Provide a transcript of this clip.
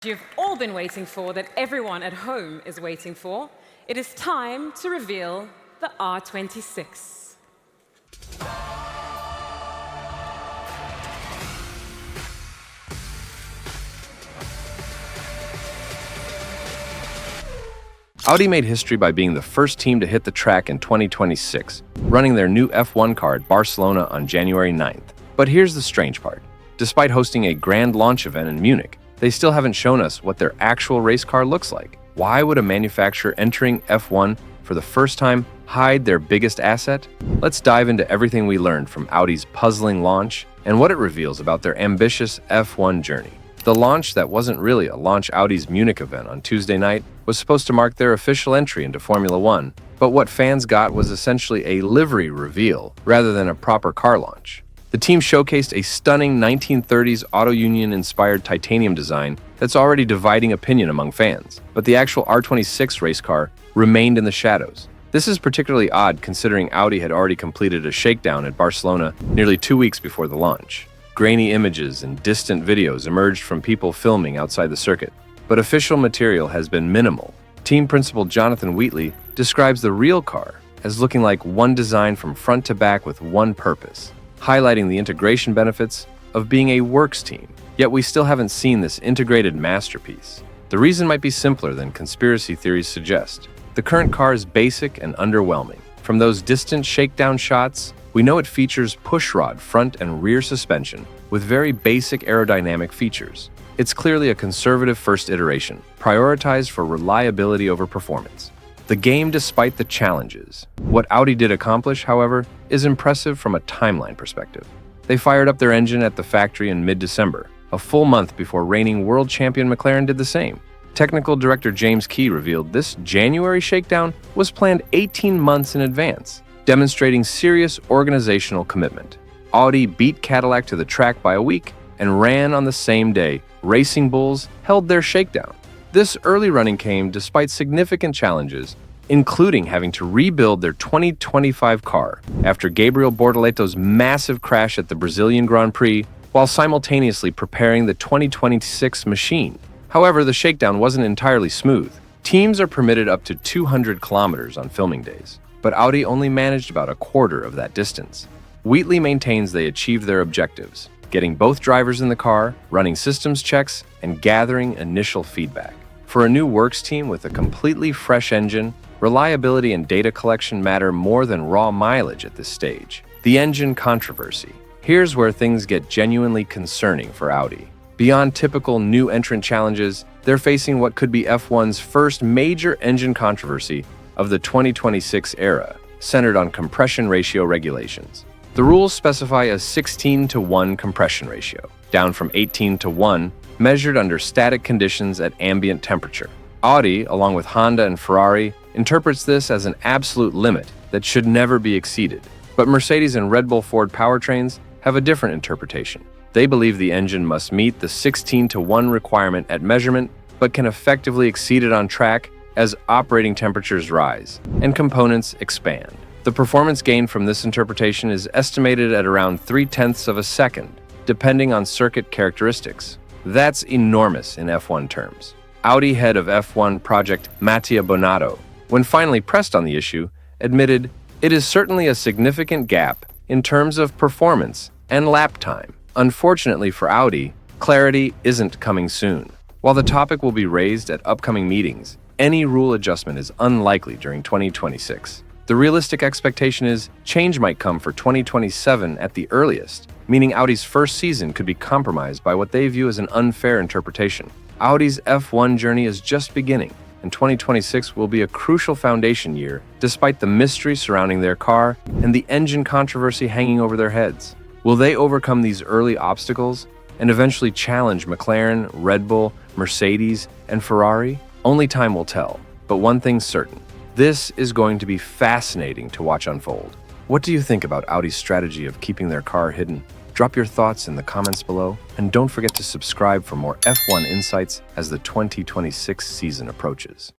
You've all been waiting for, that everyone at home is waiting for. It is time to reveal the R26. Audi made history by being the first team to hit the track in 2026, running their new F1 car at Barcelona on January 9th. But here's the strange part. Despite hosting a grand launch event in Munich, they still haven't shown us what their actual race car looks like. Why would a manufacturer entering F1 for the first time hide their biggest asset? Let's dive into everything we learned from Audi's puzzling launch and what it reveals about their ambitious F1 journey. The launch that wasn't really a launch. Audi's Munich event on Tuesday night was supposed to mark their official entry into Formula One, but what fans got was essentially a livery reveal rather than a proper car launch. The team showcased a stunning 1930s Auto Union-inspired titanium design that's already dividing opinion among fans, but the actual R26 race car remained in the shadows. This is particularly odd considering Audi had already completed a shakedown at Barcelona nearly 2 weeks before the launch. Grainy images and distant videos emerged from people filming outside the circuit, but official material has been minimal. Team principal Jonathan Wheatley describes the real car as looking like one design from front to back with one purpose, highlighting the integration benefits of being a works team. Yet we still haven't seen this integrated masterpiece. The reason might be simpler than conspiracy theories suggest. The current car is basic and underwhelming. From those distant shakedown shots, we know it features pushrod front and rear suspension with very basic aerodynamic features. It's clearly a conservative first iteration, prioritized for reliability over performance. The game despite the challenges. What Audi did accomplish, however, is impressive from a timeline perspective. They fired up their engine at the factory in mid-December, a full month before reigning world champion McLaren did the same. Technical director James Key revealed this January shakedown was planned 18 months in advance, demonstrating serious organizational commitment. Audi beat Cadillac to the track by a week and ran on the same day. Racing Bulls held their shakedown. This early running came despite significant challenges, including having to rebuild their 2025 car after Gabriel Bortoletto's massive crash at the Brazilian Grand Prix, while simultaneously preparing the 2026 machine. However, the shakedown wasn't entirely smooth. Teams are permitted up to 200 kilometers on filming days, but Audi only managed about a quarter of that distance. Wheatley maintains they achieved their objectives, getting both drivers in the car, running systems checks, and gathering initial feedback. For a new works team with a completely fresh engine, reliability and data collection matter more than raw mileage at this stage. The engine controversy. Here's where things get genuinely concerning for Audi. Beyond typical new entrant challenges, they're facing what could be F1's first major engine controversy of the 2026 era, centered on compression ratio regulations. The rules specify a 16:1 compression ratio, down from 18:1, measured under static conditions at ambient temperature. Audi, along with Honda and Ferrari, interprets this as an absolute limit that should never be exceeded. But Mercedes and Red Bull Ford powertrains have a different interpretation. They believe the engine must meet the 16:1 requirement at measurement, but can effectively exceed it on track as operating temperatures rise and components expand. The performance gain from this interpretation is estimated at around 0.3 of a second, depending on circuit characteristics. That's enormous in F1 terms. Audi head of F1 project Mattia Bonato, when finally pressed on the issue, admitted, "It is certainly a significant gap in terms of performance and lap time. Unfortunately for Audi, clarity isn't coming soon." While the topic will be raised at upcoming meetings, any rule adjustment is unlikely during 2026. The realistic expectation is change might come for 2027 at the earliest, meaning Audi's first season could be compromised by what they view as an unfair interpretation. Audi's F1 journey is just beginning, and 2026 will be a crucial foundation year despite the mystery surrounding their car and the engine controversy hanging over their heads. Will they overcome these early obstacles and eventually challenge McLaren, Red Bull, Mercedes, and Ferrari? Only time will tell, but one thing's certain. This is going to be fascinating to watch unfold. What do you think about Audi's strategy of keeping their car hidden? Drop your thoughts in the comments below, and don't forget to subscribe for more F1 insights as the 2026 season approaches.